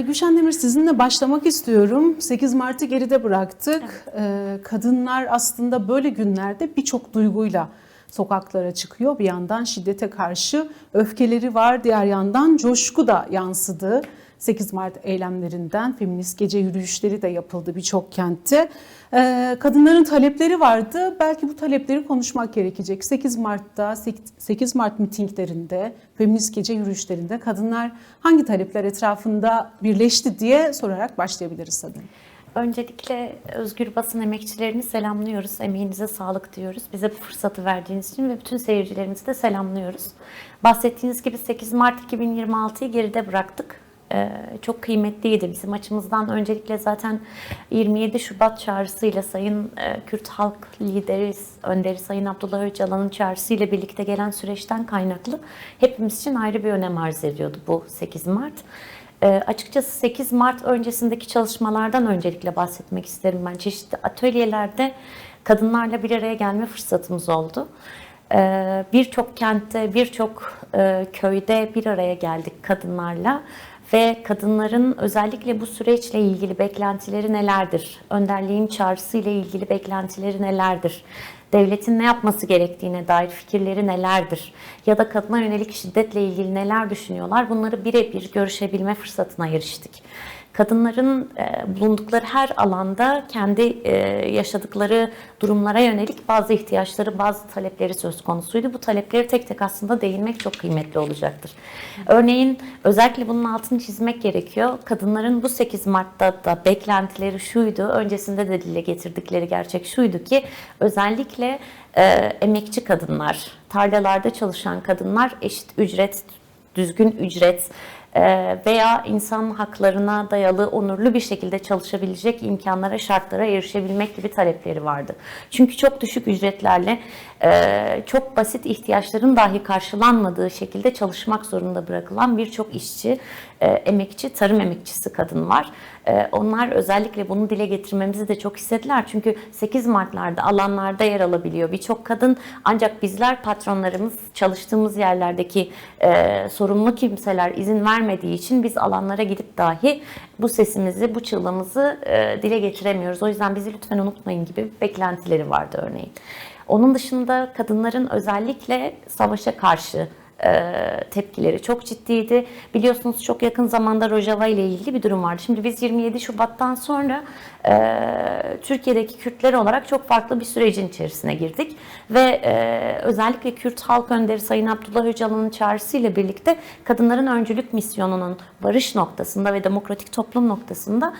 Gülşen Demir, sizinle başlamak istiyorum. 8 Mart'ı geride bıraktık. Kadınlar aslında böyle günlerde birçok duyguyla sokaklara çıkıyor. Bir yandan şiddete karşı öfkeleri var, diğer yandan coşku da yansıdı. 8 Mart eylemlerinden feminist gece yürüyüşleri de yapıldı birçok kentte. Kadınların talepleri vardı. Belki bu talepleri konuşmak gerekecek. 8 Mart'ta, 8 Mart mitinglerinde, feminist gece yürüyüşlerinde kadınlar hangi talepler etrafında birleşti diye sorarak başlayabiliriz sanırım. Öncelikle özgür basın emekçilerini selamlıyoruz. Emeğinize sağlık diyoruz. Bize bu fırsatı verdiğiniz için ve bütün seyircilerimizi de selamlıyoruz. Bahsettiğiniz gibi 8 Mart 2026'yı geride bıraktık. Çok kıymetliydi bizim açımızdan. Öncelikle zaten 27 Şubat çağrısıyla Sayın Kürt Halk Lideri, Önderi Sayın Abdullah Öcalan'ın çağrısıyla birlikte gelen süreçten kaynaklı hepimiz için ayrı bir önem arz ediyordu bu 8 Mart. Açıkçası 8 Mart öncesindeki çalışmalardan öncelikle bahsetmek isterim ben. Çeşitli atölyelerde kadınlarla bir araya gelme fırsatımız oldu. Birçok kentte, birçok köyde bir araya geldik kadınlarla. Ve kadınların özellikle bu süreçle ilgili beklentileri nelerdir? Önderliğin çağrısıyla ilgili beklentileri nelerdir? Devletin ne yapması gerektiğine dair fikirleri nelerdir? Ya da kadına yönelik şiddetle ilgili neler düşünüyorlar? Bunları birebir görüşebilme fırsatına eriştik. Kadınların bulundukları her alanda kendi yaşadıkları durumlara yönelik bazı ihtiyaçları, bazı talepleri söz konusuydu. Bu talepleri tek tek aslında değinmek çok kıymetli olacaktır. Örneğin özellikle bunun altını çizmek gerekiyor. Kadınların bu 8 Mart'ta da beklentileri şuydu, öncesinde de dile getirdikleri gerçek şuydu ki özellikle emekçi kadınlar, tarlalarda çalışan kadınlar eşit ücret, düzgün ücret, veya insan haklarına dayalı onurlu bir şekilde çalışabilecek imkanlara, şartlara erişebilmek gibi talepleri vardı. Çünkü çok düşük ücretlerle çok basit ihtiyaçların dahi karşılanmadığı şekilde çalışmak zorunda bırakılan birçok işçi, emekçi, tarım emekçisi kadın var. Onlar özellikle bunu dile getirmemizi de çok istediler. Çünkü 8 Mart'larda alanlarda yer alabiliyor birçok kadın. Ancak bizler patronlarımız, çalıştığımız yerlerdeki sorumlu kimseler izin vermediği için biz alanlara gidip dahi bu sesimizi, bu çığlığımızı dile getiremiyoruz. O yüzden bizi lütfen unutmayın gibi beklentileri vardı örneğin. Onun dışında kadınların özellikle savaşa karşı tepkileri çok ciddiydi. Biliyorsunuz çok yakın zamanda Rojava ile ilgili bir durum vardı. Şimdi biz 27 Şubat'tan sonra Türkiye'deki Kürtler olarak çok farklı bir sürecin içerisine girdik. Ve özellikle Kürt Halk Önderi Sayın Abdullah Öcalan'ın çağrısıyla birlikte kadınların öncülük misyonunun barış noktasında ve demokratik toplum noktasında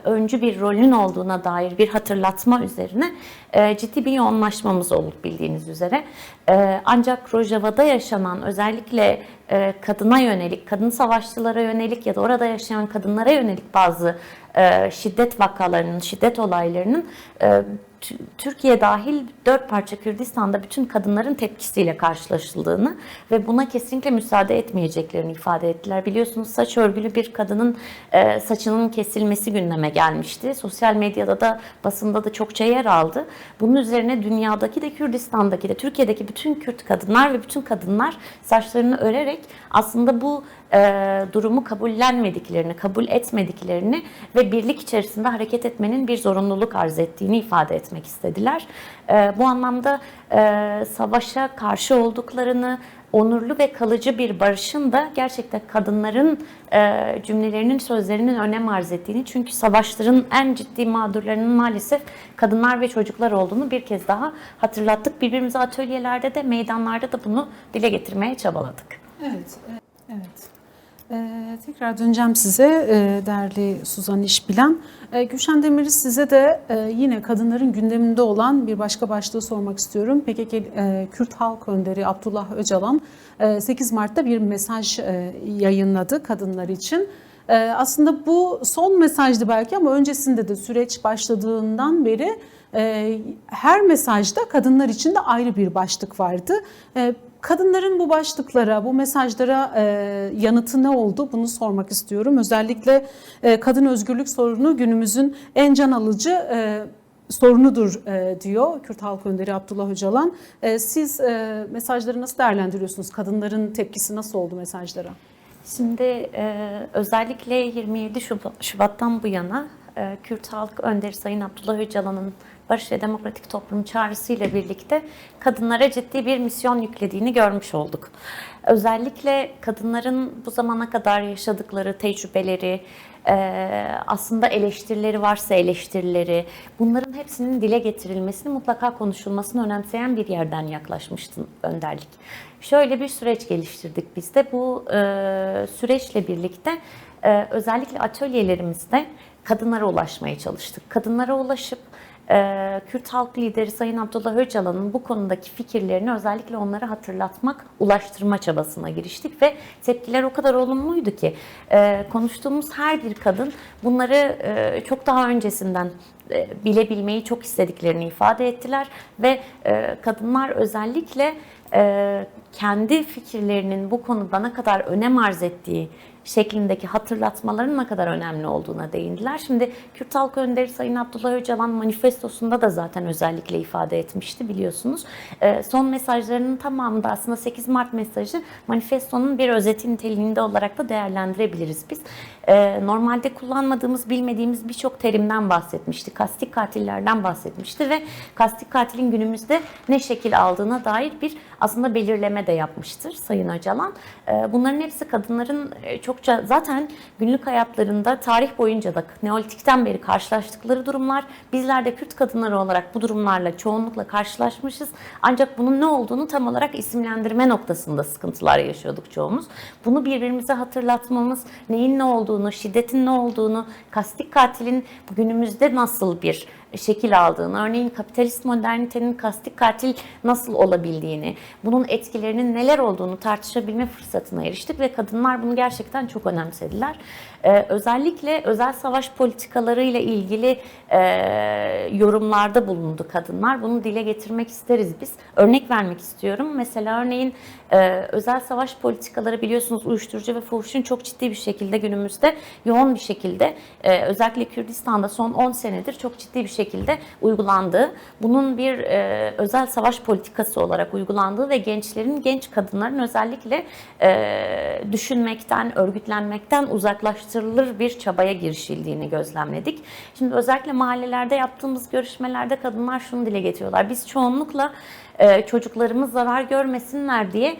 öncü bir rolün olduğuna dair bir hatırlatma üzerine ciddi bir yoğunlaşmamız oldu bildiğiniz üzere. Ancak Rojava'da yaşanan özellikle kadına yönelik, kadın savaşçılara yönelik ya da orada yaşayan kadınlara yönelik bazı şiddet vakalarının, şiddet olaylarının Türkiye dahil 4 parça Kürdistan'da bütün kadınların tepkisiyle karşılaşıldığını ve buna kesinlikle müsaade etmeyeceklerini ifade ettiler. Biliyorsunuz saç örgülü bir kadının saçının kesilmesi gündeme gelmişti. Sosyal medyada da basında da çokça yer aldı. Bunun üzerine dünyadaki de Kürdistan'daki de Türkiye'deki bütün Kürt kadınlar ve bütün kadınlar saçlarını örerek aslında bu durumu kabullenmediklerini, kabul etmediklerini ve birlik içerisinde hareket etmenin bir zorunluluk arz ettiğini ifade etmek istediler. Bu anlamda savaşa karşı olduklarını, onurlu ve kalıcı bir barışın da gerçekten kadınların cümlelerinin, sözlerinin önem arz ettiğini, çünkü savaşların en ciddi mağdurlarının maalesef kadınlar ve çocuklar olduğunu bir kez daha hatırlattık. Birbirimize atölyelerde de, meydanlarda da bunu dile getirmeye çabaladık. Evet, evet. Tekrar döneceğim size değerli Suzan İşbilen. Gülşen Demir'i size de yine kadınların gündeminde olan bir başka başlığı sormak istiyorum. PKK Kürt Halk Önderi Abdullah Öcalan 8 Mart'ta bir mesaj yayınladı kadınlar için. Aslında bu son mesajdı belki ama öncesinde de süreç başladığından beri her mesajda kadınlar için de ayrı bir başlık vardı. Kadınların bu başlıklara, bu mesajlara yanıtı ne oldu? Bunu sormak istiyorum. Özellikle kadın özgürlük sorunu günümüzün en can alıcı sorunudur diyor Kürt Halk Önderi Abdullah Öcalan. Siz mesajları nasıl değerlendiriyorsunuz? Kadınların tepkisi nasıl oldu mesajlara? Şimdi özellikle 27 Şubat'tan bu yana Kürt Halk Önderi Sayın Abdullah Öcalan'ın Barış ve Demokratik Toplum çağrısıyla birlikte kadınlara ciddi bir misyon yüklediğini görmüş olduk. Özellikle kadınların bu zamana kadar yaşadıkları tecrübeleri, aslında eleştirileri varsa eleştirileri, bunların hepsinin dile getirilmesini, mutlaka konuşulmasını önemseyen bir yerden yaklaşmıştı önderlik. Şöyle bir süreç geliştirdik biz de. Bu süreçle birlikte özellikle atölyelerimizde kadınlara ulaşmaya çalıştık. Kadınlara ulaşıp Kürt halk lideri Sayın Abdullah Öcalan'ın bu konudaki fikirlerini özellikle onlara hatırlatmak, ulaştırma çabasına giriştik ve tepkiler o kadar olumluydu ki konuştuğumuz her bir kadın bunları çok daha öncesinden bilebilmeyi çok istediklerini ifade ettiler ve kadınlar özellikle kendi fikirlerinin bu konuda ne kadar önem arz ettiği şeklindeki hatırlatmaların ne kadar önemli olduğuna değindiler. Şimdi Kürt Halk Önderi Sayın Abdullah Öcalan manifestosunda da zaten özellikle ifade etmişti biliyorsunuz. Son mesajlarının tamamında aslında 8 Mart mesajı manifestonun bir özeti niteliğinde olarak da değerlendirebiliriz biz. Normalde kullanmadığımız, bilmediğimiz birçok terimden bahsetmişti. Kastik katillerden bahsetmişti ve kastik katilin günümüzde ne şekil aldığına dair bir aslında belirleme de yapmıştır Sayın Öcalan. Bunların hepsi kadınların çokça zaten günlük hayatlarında tarih boyunca da Neolitik'ten beri karşılaştıkları durumlar. Bizler de Kürt kadınları olarak bu durumlarla çoğunlukla karşılaşmışız. Ancak bunun ne olduğunu tam olarak isimlendirme noktasında sıkıntılar yaşıyorduk çoğumuz. Bunu birbirimize hatırlatmamız, neyin ne olduğunu, şiddetin ne olduğunu, kastik katilin günümüzde nasıl bir şekil aldığını, örneğin kapitalist modernitenin kastik katil nasıl olabildiğini, bunun etkilerinin neler olduğunu tartışabilme fırsatına eriştik ve kadınlar bunu gerçekten çok önemsediler. Özellikle özel savaş politikalarıyla ilgili yorumlarda bulundu kadınlar. Bunu dile getirmek isteriz biz. Örnek vermek istiyorum. Mesela örneğin özel savaş politikaları biliyorsunuz uyuşturucu ve fuhuşun çok ciddi bir şekilde günümüzde yoğun bir şekilde özellikle Kürdistan'da son 10 senedir çok ciddi bir şekilde uygulandığı, bunun bir özel savaş politikası olarak uygulandığı ve genç kadınların özellikle düşünmekten, örgütlenmekten uzaklaştırılır bir çabaya girişildiğini gözlemledik. Şimdi özellikle mahallelerde yaptığımız görüşmelerde kadınlar şunu dile getiriyorlar. Biz çoğunlukla çocuklarımız zarar görmesinler diye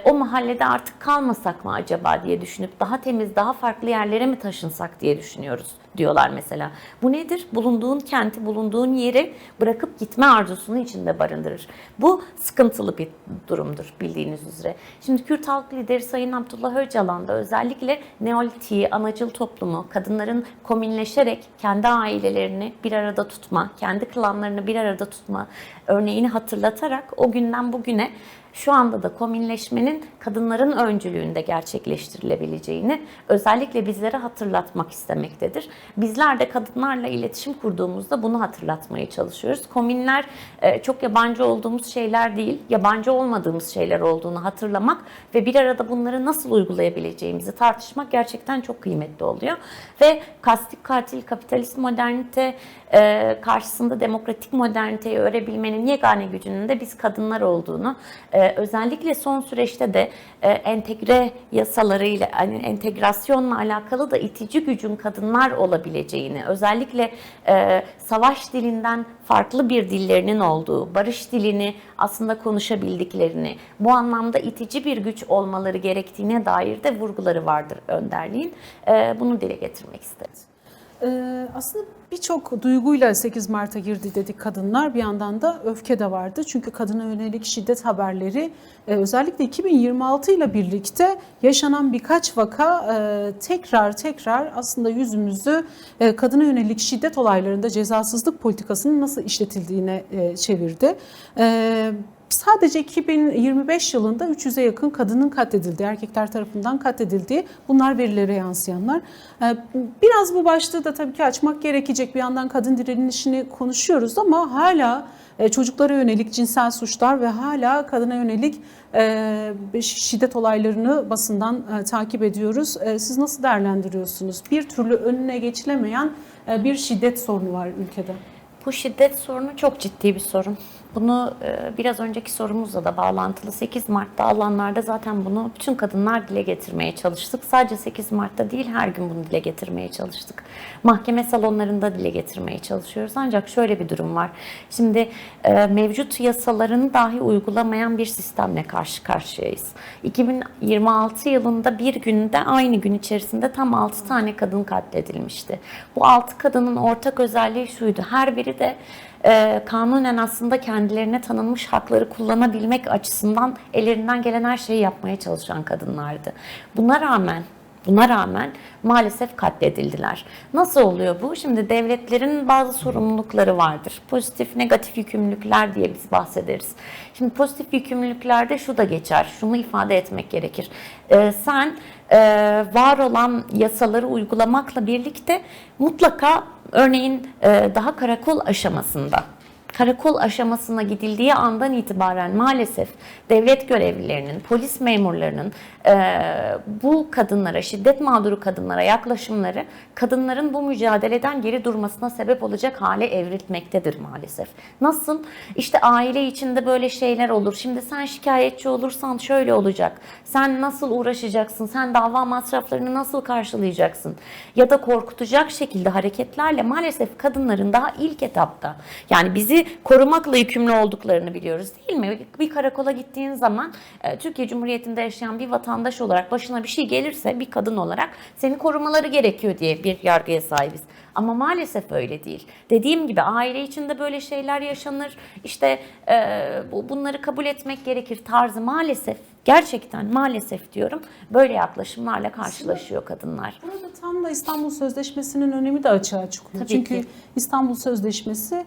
o mahallede artık kalmasak mı acaba diye düşünüp daha temiz, daha farklı yerlere mi taşınsak diye düşünüyoruz diyorlar mesela. Bu nedir? Bulunduğun kenti, bulunduğun yeri bırakıp gitme arzusunu içinde barındırır. Bu sıkıntılı bir durumdur bildiğiniz üzere. Şimdi Kürt halk lideri Sayın Abdullah Öcalan da özellikle Neolitik'i, anacıl toplumu, kadınların komünleşerek kendi ailelerini bir arada tutma, kendi klanlarını bir arada tutma örneğini hatırlatarak o günden bugüne şu anda da komünleşmenin kadınların öncülüğünde gerçekleştirilebileceğini özellikle bizlere hatırlatmak istemektedir. Bizler de kadınlarla iletişim kurduğumuzda bunu hatırlatmaya çalışıyoruz. Komünler çok yabancı olduğumuz şeyler değil, yabancı olmadığımız şeyler olduğunu hatırlamak ve bir arada bunları nasıl uygulayabileceğimizi tartışmak gerçekten çok kıymetli oluyor. Ve kastik katil, kapitalist modernite karşısında demokratik moderniteyi örebilmenin yegane gücünün de biz kadınlar olduğunu, özellikle son süreçte de entegre yasalarıyla, yani entegrasyonla alakalı da itici gücün kadınlar olabileceğini, özellikle savaş dilinden farklı bir dillerinin olduğu, barış dilini aslında konuşabildiklerini, bu anlamda itici bir güç olmaları gerektiğine dair de vurguları vardır önderliğin. Bunu dile getirmek isteriz. Aslında birçok duyguyla 8 Mart'a girdi dedik kadınlar. Bir yandan da öfke de vardı. Çünkü kadına yönelik şiddet haberleri özellikle 2026 ile birlikte yaşanan birkaç vaka tekrar aslında yüzümüzü kadına yönelik şiddet olaylarında cezasızlık politikasının nasıl işletildiğine çevirdi. Sadece 2025 yılında 300'e yakın kadının katledildiği, erkekler tarafından katledildiği, bunlar verilere yansıyanlar. Biraz bu başlığı da tabii ki açmak gerekecek. Bir yandan kadın direnişini konuşuyoruz ama hala çocuklara yönelik cinsel suçlar ve hala kadına yönelik şiddet olaylarını basından takip ediyoruz. Siz nasıl değerlendiriyorsunuz? Bir türlü önüne geçilemeyen bir şiddet sorunu var ülkede. Bu şiddet sorunu çok ciddi bir sorun. Bunu biraz önceki sorumuzla da bağlantılı 8 Mart'ta alanlarda zaten bunu bütün kadınlar dile getirmeye çalıştık. Sadece 8 Mart'ta değil, her gün bunu dile getirmeye çalıştık. Mahkeme salonlarında dile getirmeye çalışıyoruz. Ancak şöyle bir durum var. Şimdi mevcut yasalarını dahi uygulamayan bir sistemle karşı karşıyayız. 2026 yılında bir günde, aynı gün içerisinde tam 6 tane kadın katledilmişti. Bu 6 kadının ortak özelliği şuydu: her biri de kanunen aslında kendilerine tanınmış hakları kullanabilmek açısından ellerinden gelen her şeyi yapmaya çalışan kadınlardı. Buna rağmen maalesef katledildiler. Nasıl oluyor bu? Şimdi devletlerin bazı sorumlulukları vardır. Pozitif, negatif yükümlülükler diye biz bahsederiz. Şimdi pozitif yükümlülüklerde şu da geçer. Şunu ifade etmek gerekir. Sen var olan yasaları uygulamakla birlikte mutlaka, örneğin daha karakol aşamasına gidildiği andan itibaren maalesef devlet görevlilerinin, polis memurlarının bu kadınlara, şiddet mağduru kadınlara yaklaşımları kadınların bu mücadeleden geri durmasına sebep olacak hale evrilmektedir maalesef. Nasıl? İşte aile içinde böyle şeyler olur. Şimdi sen şikayetçi olursan şöyle olacak. Sen nasıl uğraşacaksın? Sen dava masraflarını nasıl karşılayacaksın? Ya da korkutacak şekilde hareketlerle maalesef kadınların daha ilk etapta, yani bizi korumakla yükümlü olduklarını biliyoruz, değil mi? Bir karakola gittiğin zaman Türkiye Cumhuriyeti'nde yaşayan bir vatandaş olarak başına bir şey gelirse, bir kadın olarak seni korumaları gerekiyor diye bir yargıya sahibiz. Ama maalesef öyle değil. Dediğim gibi aile içinde böyle şeyler yaşanır. İşte bunları kabul etmek gerekir tarzı, maalesef, gerçekten maalesef diyorum, böyle yaklaşımlarla karşılaşıyor kadınlar. Burada tam da İstanbul Sözleşmesi'nin önemi de açığa çıkıyor. Tabii Çünkü ki. İstanbul Sözleşmesi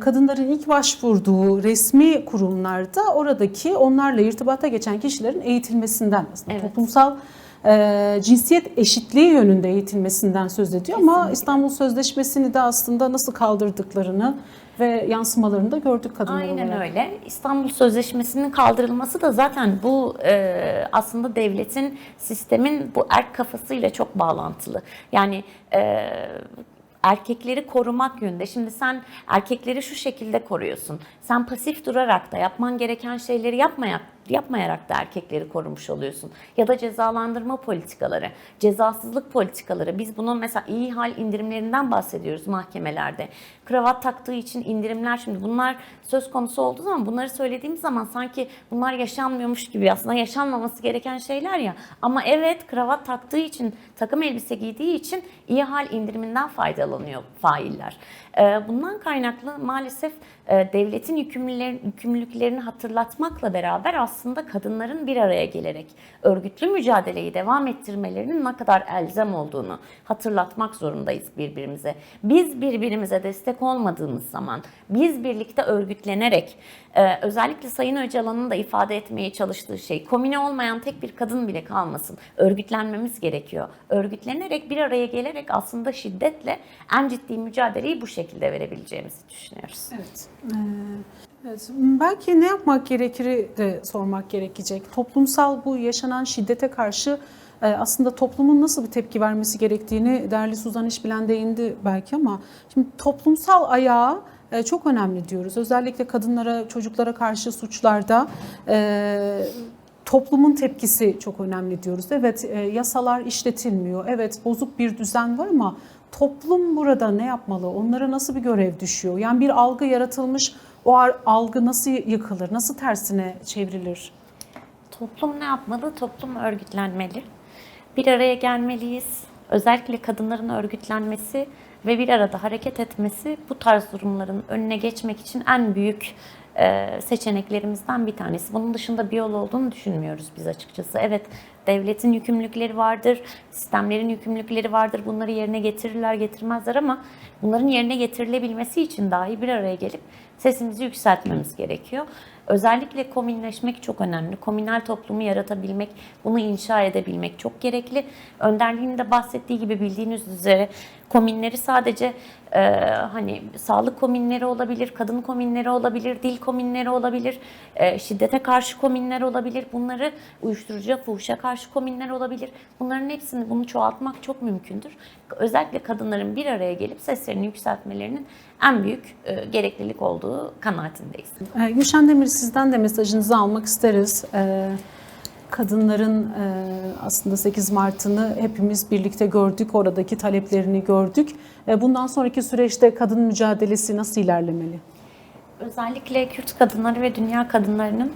kadınların ilk başvurduğu resmi kurumlarda oradaki onlarla irtibata geçen kişilerin eğitilmesinden, aslında Evet. toplumsal cinsiyet eşitliği yönünde eğitilmesinden söz ediyor. Ama Kesinlikle. İstanbul Sözleşmesi'ni de aslında nasıl kaldırdıklarını ve yansımalarını da gördük kadınlar Aynen olarak. öyle. İstanbul Sözleşmesi'nin kaldırılması da zaten bu aslında devletin, sistemin bu erk kafasıyla çok bağlantılı. Yani erkekleri korumak yönünde. Şimdi sen erkekleri şu şekilde koruyorsun. Sen pasif durarak da, yapman gereken şeyleri yapmayarak da erkekleri korumuş oluyorsun. Ya da cezalandırma politikaları, cezasızlık politikaları. Biz bunun mesela iyi hal indirimlerinden bahsediyoruz mahkemelerde. Kravat taktığı için indirimler, şimdi bunlar söz konusu olduğu zaman, bunları söylediğimiz zaman sanki bunlar yaşanmıyormuş gibi, aslında yaşanmaması gereken şeyler ya. Ama evet, kravat taktığı için, takım elbise giydiği için iyi hal indiriminden faydalanıyor failler. Bundan kaynaklı maalesef devletin yükümlülüklerini hatırlatmakla beraber aslında kadınların bir araya gelerek örgütlü mücadeleyi devam ettirmelerinin ne kadar elzem olduğunu hatırlatmak zorundayız birbirimize. Biz birbirimize destek olmadığımız zaman, biz birlikte örgütlenerek, özellikle Sayın Öcalan'ın da ifade etmeye çalıştığı şey, komine olmayan tek bir kadın bile kalmasın, örgütlenmemiz gerekiyor. Örgütlenerek, bir araya gelerek aslında şiddetle en ciddi mücadeleyi bu şekilde verebileceğimizi düşünüyoruz. Evet. Evet. Belki ne yapmak gerekir de sormak gerekecek. Toplumsal bu yaşanan şiddete karşı aslında toplumun nasıl bir tepki vermesi gerektiğini değerli Suzan İşbilen değindi belki, ama şimdi toplumsal ayağı çok önemli diyoruz. Özellikle kadınlara, çocuklara karşı suçlarda toplumun tepkisi çok önemli diyoruz. Evet, yasalar işletilmiyor. Evet, bozuk bir düzen var ama toplum burada ne yapmalı? Onlara nasıl bir görev düşüyor? Yani bir algı yaratılmış, o algı nasıl yıkılır? Nasıl tersine çevrilir? Toplum ne yapmalı? Toplum örgütlenmeli. Bir araya gelmeliyiz. Özellikle kadınların örgütlenmesi ve bir arada hareket etmesi bu tarz durumların önüne geçmek için en büyük seçeneklerimizden bir tanesi. Bunun dışında bir yol olduğunu düşünmüyoruz biz açıkçası. Evet, devletin yükümlülükleri vardır, sistemlerin yükümlülükleri vardır. Bunları yerine getirirler, getirmezler, ama bunların yerine getirilebilmesi için dahi bir araya gelip sesimizi yükseltmemiz gerekiyor. Özellikle komünleşmek çok önemli. Komünel toplumu yaratabilmek, bunu inşa edebilmek çok gerekli. Önderliğin de bahsettiği gibi bildiğiniz üzere komünleri sadece hani sağlık komünleri olabilir, kadın komünleri olabilir, dil komünleri olabilir, şiddete karşı komünler olabilir. Bunları uyuşturucuya, fuhuşa karşı komünler olabilir. Bunların hepsini bunu çoğaltmak çok mümkündür. Özellikle kadınların bir araya gelip seslerini yükseltmelerinin en büyük gereklilik olduğu kanaatindeyiz. Gülşen Demir, sizden de mesajınızı almak isteriz. Kadınların aslında 8 Mart'ını hepimiz birlikte gördük, oradaki taleplerini gördük. Bundan sonraki süreçte kadın mücadelesi nasıl ilerlemeli? Özellikle Kürt kadınları ve dünya kadınlarının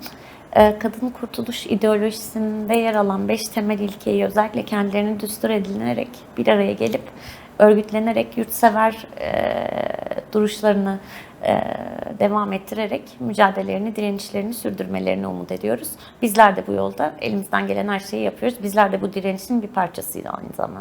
kadın kurtuluş ideolojisinde yer alan 5 temel ilkeyi özellikle kendilerini düstur edinerek bir araya gelip örgütlenerek yurtsever duruşlarını devam ettirerek mücadelelerini, direnişlerini sürdürmelerini umut ediyoruz. Bizler de bu yolda elimizden gelen her şeyi yapıyoruz. Bizler de bu direnişin bir parçasıydı aynı zamanda.